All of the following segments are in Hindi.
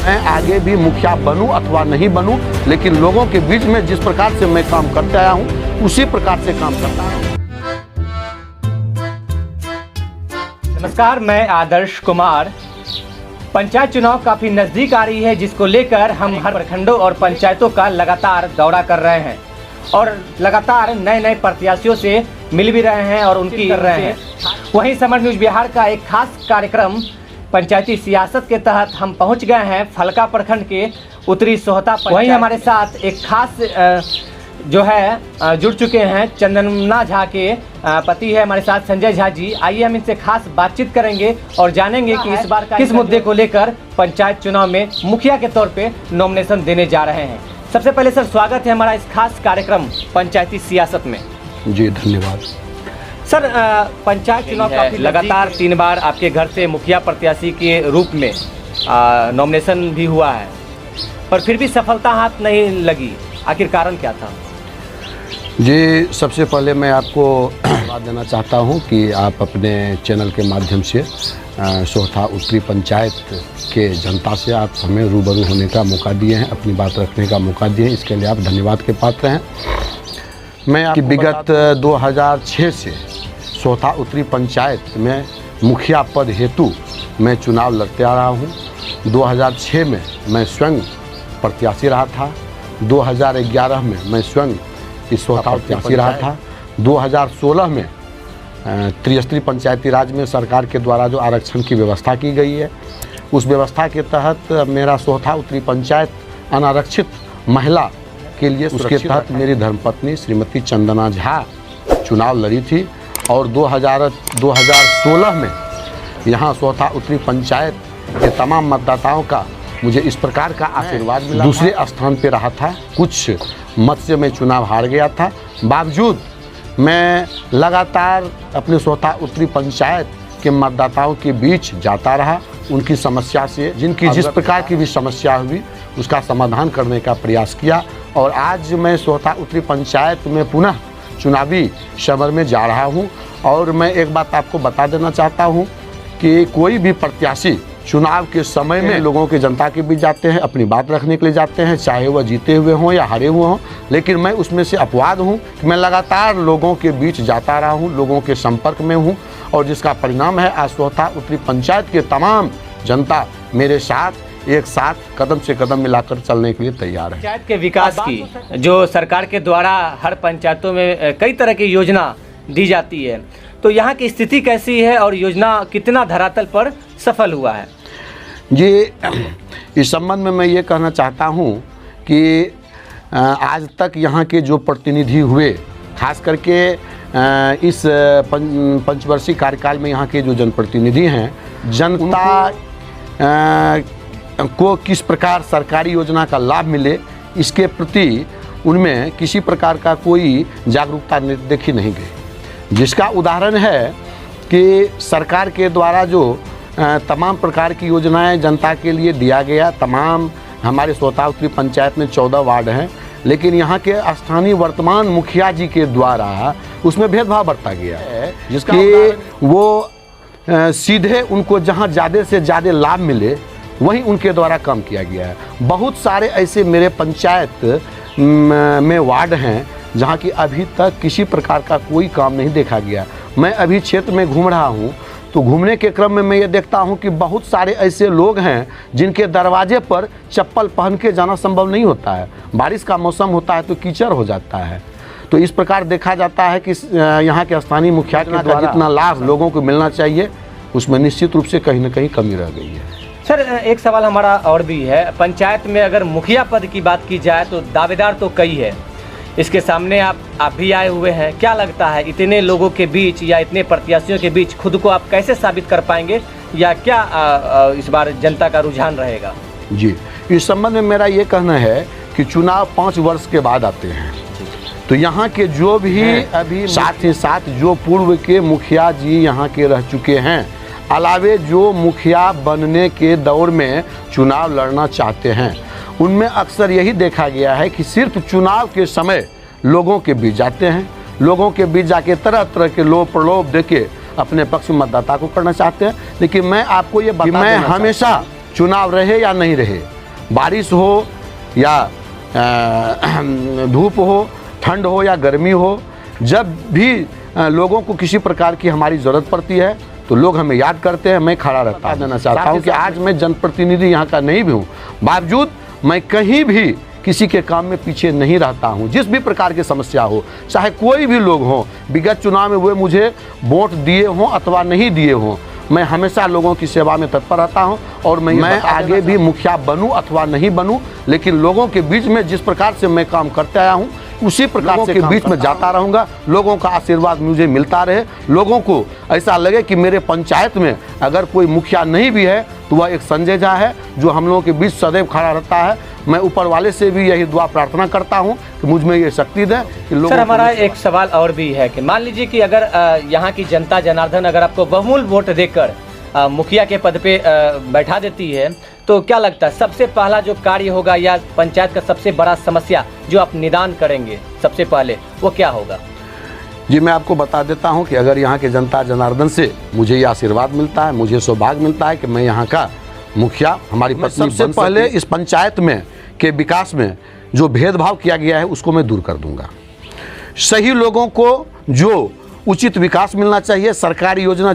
मैं आगे भी मुखिया बनूं अथवा नहीं बनूं, लेकिन लोगों के बीच में जिस प्रकार से मैं काम करते आया हूं उसी प्रकार से काम करता हूं। नमस्कार, मैं आदर्श कुमार। पंचायत चुनाव काफी नजदीक आ रही है, जिसको लेकर हम हर प्रखंडों और पंचायतों का लगातार दौरा कर रहे हैं और लगातार नए नए प्रत्याशियों से मिल भी रहे हैं और उनकी कर रहे हैं। वहीं समर न्यूज बिहार का एक खास कार्यक्रम पंचायती सियासत के तहत हम पहुंच गए हैं फलका प्रखंड के उत्तरी सोहता। वहीं हमारे साथ एक खास जो है जुड़ चुके हैं चंदना झा के पति है हमारे साथ संजय झा जी। आइए हम इनसे खास बातचीत करेंगे और जानेंगे कि इस बार किस मुद्दे को लेकर पंचायत चुनाव में मुखिया के तौर पे नॉमिनेशन देने जा रहे हैं। सबसे पहले सर, स्वागत है हमारा इस खास कार्यक्रम पंचायती सियासत में। जी धन्यवाद सर। पंचायत चुनाव काफी लगातार 3 बार आपके घर से मुखिया प्रत्याशी के रूप में नॉमिनेशन भी हुआ है, पर फिर भी सफलता हाथ नहीं लगी। आखिर कारण क्या था? जी, सबसे पहले मैं आपको धन्यवाद देना चाहता हूं कि आप अपने चैनल के माध्यम से सोहथा उत्तरी पंचायत के जनता से आप हमें रूबरू होने का मौका दिए हैं, अपनी बात रखने का मौका दिए हैं। इसके लिए आप धन्यवाद के पात्र हैं। मैं आपकी विगत 2006 से सोहथा उत्तरी पंचायत में मुखिया पद हेतु मैं चुनाव लड़ते आ रहा हूँ। 2006 में मैं स्वयं प्रत्याशी रहा था। 2011 में मैं स्वयं इस सोहथा प्रत्याशी रहा था। 2016 में त्रिस्तरीय पंचायती राज में सरकार के द्वारा जो आरक्षण की व्यवस्था की गई है, उस व्यवस्था के तहत मेरा सोहथा उत्तरी पंचायत अनारक्षित महिला के लिए, उसके तहत मेरी धर्मपत्नी श्रीमती चंदना झा चुनाव लड़ी थी। और 2016 में यहाँ सोहथा उत्तरी पंचायत के तमाम मतदाताओं का मुझे इस प्रकार का आशीर्वाद मिला। दूसरे स्थान पे रहा था, कुछ मत से मैं चुनाव हार गया था। बावजूद मैं लगातार अपने सोहथा उत्तरी पंचायत के मतदाताओं के बीच जाता रहा, उनकी समस्या से, जिनकी जिस प्रकार की भी समस्या हुई उसका समाधान करने का प्रयास किया। और आज मैं सोहथा उत्तरी पंचायत में पुनः चुनावी समर में जा रहा हूं। और मैं एक बात आपको बता देना चाहता हूं कि कोई भी प्रत्याशी चुनाव के समय में लोगों के, जनता के बीच जाते हैं, अपनी बात रखने के लिए जाते हैं, चाहे वह जीते हुए हों या हारे हुए हों। लेकिन मैं उसमें से अपवाद हूं कि मैं लगातार लोगों के बीच जाता रहा हूं, लोगों के संपर्क में हूं, और जिसका परिणाम है आज सोहथा उत्तरी पंचायत के तमाम जनता मेरे साथ एक साथ कदम से कदम मिलाकर चलने के लिए तैयार है। पंचायत के विकास की जो सरकार के द्वारा हर पंचायतों में कई तरह की योजना दी जाती है, तो यहाँ की स्थिति कैसी है और योजना कितना धरातल पर सफल हुआ है? जी, इस संबंध में मैं ये कहना चाहता हूँ कि आज तक यहाँ के जो प्रतिनिधि हुए, खास करके इस पंचवर्षीय कार्यकाल में यहाँ के जो जनप्रतिनिधि हैं, जनता को किस प्रकार सरकारी योजना का लाभ मिले, इसके प्रति उनमें किसी प्रकार का कोई जागरूकता देखी नहीं गई। जिसका उदाहरण है कि सरकार के द्वारा जो तमाम प्रकार की योजनाएं जनता के लिए दिया गया, तमाम हमारे सोहथा उत्तरी पंचायत में 14 वार्ड हैं, लेकिन यहाँ के स्थानीय वर्तमान मुखिया जी के द्वारा उसमें भेदभाव बरता गया है, जिसका कि वो सीधे उनको जहाँ ज़्यादा से ज़्यादा लाभ मिले वहीं उनके द्वारा काम किया गया है। बहुत सारे ऐसे मेरे पंचायत में वार्ड हैं जहाँ की अभी तक किसी प्रकार का कोई काम नहीं देखा गया। मैं अभी क्षेत्र में घूम रहा हूँ, तो घूमने के क्रम में मैं ये देखता हूँ कि बहुत सारे ऐसे लोग हैं जिनके दरवाजे पर चप्पल पहन के जाना संभव नहीं होता है। बारिश का मौसम होता है तो कीचड़ हो जाता है। तो इस प्रकार देखा जाता है कि यहाँ के स्थानीय मुखिया का जितना लाभ लोगों को मिलना चाहिए, उसमें निश्चित रूप से कहीं ना कहीं कमी रह गई है। सर, एक सवाल हमारा और भी है। पंचायत में अगर मुखिया पद की बात की जाए तो दावेदार तो कई है, इसके सामने आप भी आए हुए हैं। क्या लगता है, इतने लोगों के बीच या इतने प्रत्याशियों के बीच खुद को आप कैसे साबित कर पाएंगे, या क्या इस बार जनता का रुझान रहेगा? जी, इस संबंध में मेरा ये कहना है कि चुनाव 5 वर्ष के बाद आते हैं, तो यहाँ के जो भी अभी साथ ही साथ जो पूर्व के मुखिया जी यहाँ के रह चुके हैं, अलावे जो मुखिया बनने के दौर में चुनाव लड़ना चाहते हैं, उनमें अक्सर यही देखा गया है कि सिर्फ चुनाव के समय लोगों के बीच जाते हैं, लोगों के बीच जाके तरह तरह के लोभ प्रलोभ देके अपने पक्ष मतदाता को करना चाहते हैं। लेकिन मैं आपको ये बता, मैं हमेशा चुनाव रहे या नहीं रहे, बारिश हो या धूप हो, ठंड हो या गर्मी हो, जब भी लोगों को किसी प्रकार की हमारी ज़रूरत पड़ती है तो लोग हमें याद करते हैं। मैं खड़ा रहता हूँ। देना चाहता हूँ कि आज मैं जनप्रतिनिधि यहाँ का नहीं भी हूँ, बावजूद मैं कहीं भी किसी के काम में पीछे नहीं रहता हूँ। जिस भी प्रकार की समस्या हो, चाहे कोई भी लोग हों, विगत चुनाव में वे मुझे वोट दिए हों अथवा नहीं दिए हों, मैं हमेशा लोगों की सेवा में तत्पर रहता हूं। और मैं आगे भी मुखिया बनूं अथवा नहीं बनूं, लेकिन लोगों के बीच में जिस प्रकार से मैं काम करते आया हूं उसी प्रकार से के बीच में जाता रहूंगा। लोगों का आशीर्वाद मुझे मिलता रहे, लोगों को ऐसा लगे कि मेरे पंचायत में अगर कोई मुखिया नहीं भी है तो वह एक संजय झा है जो हम लोगों के बीच सदैव खड़ा रहता है। मैं ऊपर वाले से भी यही दुआ प्रार्थना करता हूं कि मुझ में ये शक्ति दे कि लोगों। सर, हमारा एक सवाल और भी है कि मान लीजिए कि अगर यहाँ की जनता जनार्दन अगर आपको बहुमूल्य वोट देकर मुखिया के पद पे बैठा देती है तो क्या लगता है सबसे पहला जो कार्य होगा या पंचायत का सबसे बड़ा समस्या जो आप निदान करेंगे सबसे पहले वो क्या होगा? जी, मैं आपको बता देता हूं कि अगर यहाँ के जनता जनार्दन से मुझे ये आशीर्वाद मिलता है, मुझे सौभाग्य मिलता है कि मैं यहाँ का मुखिया हमारी पत्नी सबसे पहले इस पंचायत में के विकास में जो भेदभाव किया गया है उसको मैं दूर कर दूंगा। सही लोगों को जो उचित विकास मिलना चाहिए, सरकारी योजना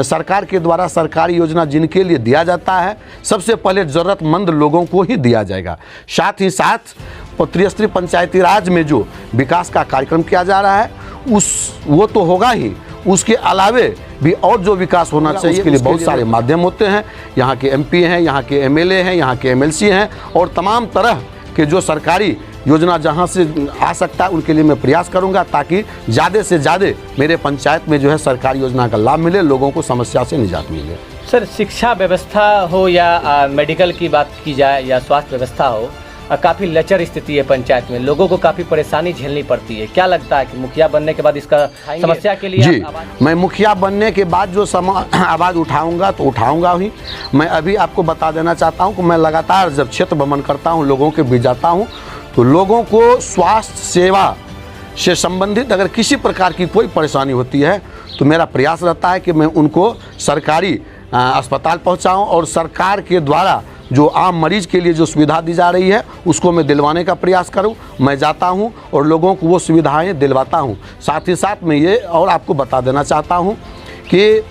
सरकार के द्वारा सरकारी योजना जिनके लिए दिया जाता है सबसे पहले ज़रूरतमंद लोगों को ही दिया जाएगा। साथ ही साथ त्रिस्तरीय पंचायती राज में जो विकास का कार्यक्रम किया जा रहा है वो तो होगा ही, उसके अलावे भी और जो विकास होना चाहिए उसके लिए बहुत सारे माध्यम होते हैं। यहाँ के MP हैं, यहाँ के MLA हैं, यहाँ के MLC हैं और तमाम तरह के जो सरकारी योजना जहाँ से आ सकता है उनके लिए मैं प्रयास करूँगा ताकि ज़्यादा से ज़्यादा मेरे पंचायत में जो है सरकारी योजना का लाभ मिले, लोगों को समस्या से निजात मिले। सर, शिक्षा व्यवस्था हो या मेडिकल की बात की जाए या स्वास्थ्य व्यवस्था हो, काफ़ी लचर स्थिति है पंचायत में, लोगों को काफ़ी परेशानी झेलनी पड़ती है। क्या लगता है कि मुखिया बनने के बाद इसका समस्या के लिए जी मैं मुखिया बनने के बाद जो आवाज़ उठाऊंगा तो उठाऊंगा ही। मैं अभी आपको बता देना चाहता हूं कि मैं लगातार जब क्षेत्र भ्रमण करता हूं, लोगों के बीच जाता हूं, तो लोगों को स्वास्थ्य सेवा से संबंधित अगर किसी प्रकार की कोई परेशानी होती है तो मेरा प्रयास रहता है कि मैं उनको सरकारी अस्पताल पहुँचाऊँ और सरकार के द्वारा जो आम मरीज के लिए जो सुविधा दी जा रही है उसको मैं दिलवाने का प्रयास करूं। मैं जाता हूं और लोगों को वो सुविधाएं दिलवाता हूं। साथ ही साथ मैं ये और आपको बता देना चाहता हूं कि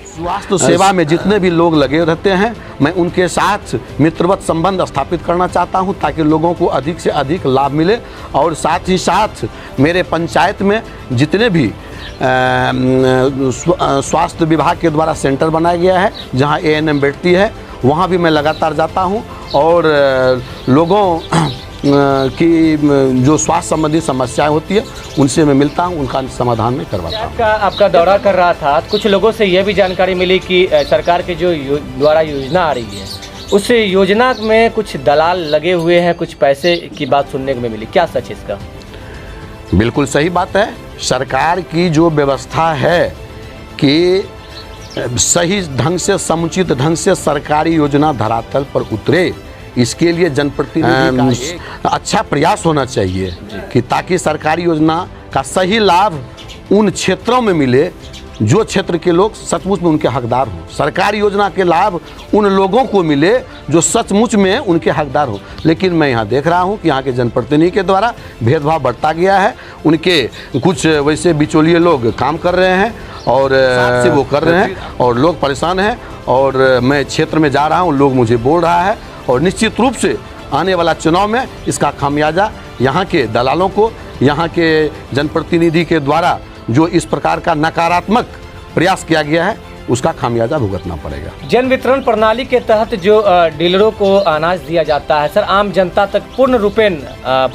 स्वास्थ्य सेवा में जितने भी लोग लगे रहते हैं मैं उनके साथ मित्रवत संबंध स्थापित करना चाहता हूं ताकि लोगों को अधिक से अधिक लाभ मिले। और साथ ही साथ मेरे पंचायत में जितने भी स्वास्थ्य विभाग के द्वारा सेंटर बनाया गया है जहां ANM बैठती है वहाँ भी मैं लगातार जाता हूँ और लोगों की जो स्वास्थ्य संबंधी समस्याएं होती है उनसे मैं मिलता हूँ, उनका समाधान मैं करवाता हूँ। आपका दौरा कर रहा था, कुछ लोगों से यह भी जानकारी मिली कि सरकार के जो द्वारा योजना आ रही है उस योजना में कुछ दलाल लगे हुए हैं, कुछ पैसे की बात सुनने को मिली। क्या सच है इसका? बिल्कुल सही बात है। सरकार की जो व्यवस्था है कि सही ढंग से समुचित ढंग से सरकारी योजना धरातल पर उतरे, इसके लिए जनप्रतिनिधि का अच्छा प्रयास होना चाहिए कि ताकि सरकारी योजना का सही लाभ उन क्षेत्रों में मिले जो क्षेत्र के लोग सचमुच में उनके हकदार हों। सरकारी योजना के लाभ उन लोगों को मिले जो सचमुच में उनके हकदार हों। लेकिन मैं यहाँ देख रहा हूँ कि यहाँ के जनप्रतिनिधि के द्वारा भेदभाव बढ़ता गया है। उनके कुछ वैसे बिचौलिए लोग काम कर रहे हैं और से वो कर रहे हैं और लोग परेशान हैं। और मैं क्षेत्र में जा रहा हूँ, लोग मुझे बोल रहा है और निश्चित रूप से आने वाला चुनाव में इसका खामियाजा यहाँ के दलालों को, यहाँ के जनप्रतिनिधि के द्वारा जो इस प्रकार का नकारात्मक प्रयास किया गया है उसका खामियाजा भुगतना पड़ेगा। जन वितरण प्रणाली के तहत जो डीलरों को अनाज दिया जाता है सर, आम जनता तक पूर्ण रूपेण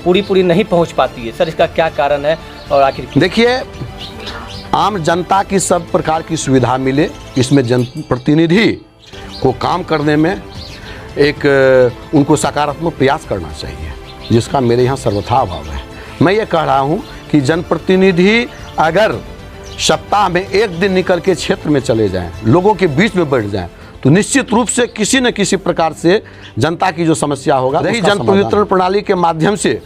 पूरी नहीं पहुंच पाती है सर, इसका क्या कारण है? और आखिर देखिए, आम जनता की सब प्रकार की सुविधा मिले, इसमें जनप्रतिनिधि को काम करने में एक उनको सकारात्मक प्रयास करना चाहिए, जिसका मेरे यहाँ सर्वथा अभाव है। मैं ये कह रहा हूँ कि जनप्रतिनिधि अगर सप्ताह में एक दिन निकल के क्षेत्र में चले जाएं, लोगों के बीच में बैठ जाएं, तो निश्चित रूप से किसी न किसी प्रकार से जनता की जो समस्या होगा, रही जन वितरण प्रणाली के माध्यम से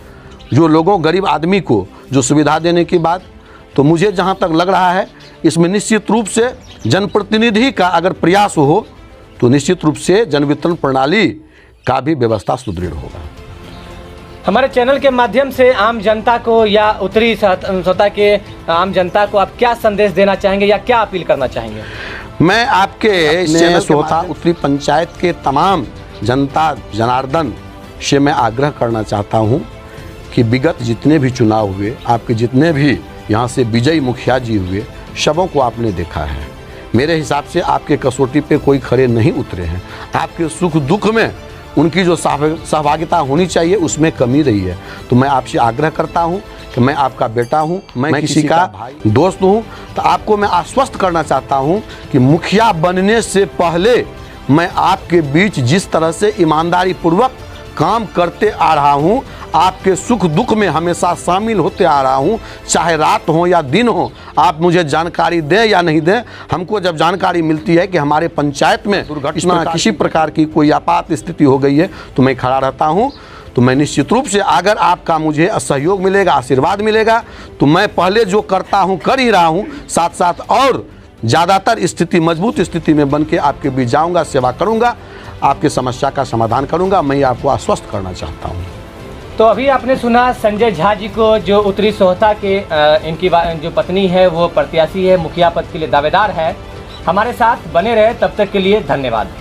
जो लोगों गरीब आदमी को जो सुविधा देने की बात, तो मुझे जहाँ तक लग रहा है इसमें निश्चित रूप से जनप्रतिनिधि का अगर प्रयास हो तो निश्चित रूप से जन वितरण प्रणाली का भी व्यवस्था सुदृढ़ होगा। हमारे चैनल के माध्यम से आम जनता को या उत्तरी सतह के आम जनता को आप क्या संदेश देना चाहेंगे या क्या अपील करना चाहेंगे? मैं आपके चैनल सोहथा उत्तरी पंचायत के तमाम जनता जनार्दन से मैं आग्रह करना चाहता हूं कि विगत जितने भी चुनाव हुए, आपके जितने भी यहां से विजयी मुखिया जी हुए, सबों को आपने देखा है। मेरे हिसाब से आपके कसौटी पे कोई खड़े नहीं उतरे हैं। आपके सुख दुख में उनकी जो सहभागिता होनी चाहिए उसमें कमी रही है। तो मैं आपसे आग्रह करता हूं कि मैं आपका बेटा हूं, मैं किसी का दोस्त हूं, तो आपको मैं आश्वस्त करना चाहता हूं कि मुखिया बनने से पहले मैं आपके बीच जिस तरह से ईमानदारी पूर्वक काम करते आ रहा हूं, आपके सुख दुख में हमेशा शामिल होते आ रहा हूं, चाहे रात हो या दिन हो, आप मुझे जानकारी दें या नहीं दें। हमको जब जानकारी मिलती है कि हमारे पंचायत में दुर्घटना किसी प्रकार की कोई आपात स्थिति हो गई है तो मैं खड़ा रहता हूं। तो मैं निश्चित रूप से अगर आपका मुझे सहयोग मिलेगा, आशीर्वाद मिलेगा, तो मैं पहले जो करता हूं कर ही रहा हूं, साथ साथ और ज़्यादातर स्थिति मजबूत स्थिति में बन के आपके बीच जाऊँगा, सेवा करूँगा, आपकी समस्या का समाधान करूँगा। मैं आपको आश्वस्त करना चाहता हूँ। तो अभी आपने सुना संजय झा जी को, जो उत्तरी सोहथा के इनकी जो पत्नी है वो प्रत्याशी है, मुखिया पद के लिए दावेदार है। हमारे साथ बने रहे, तब तक के लिए धन्यवाद।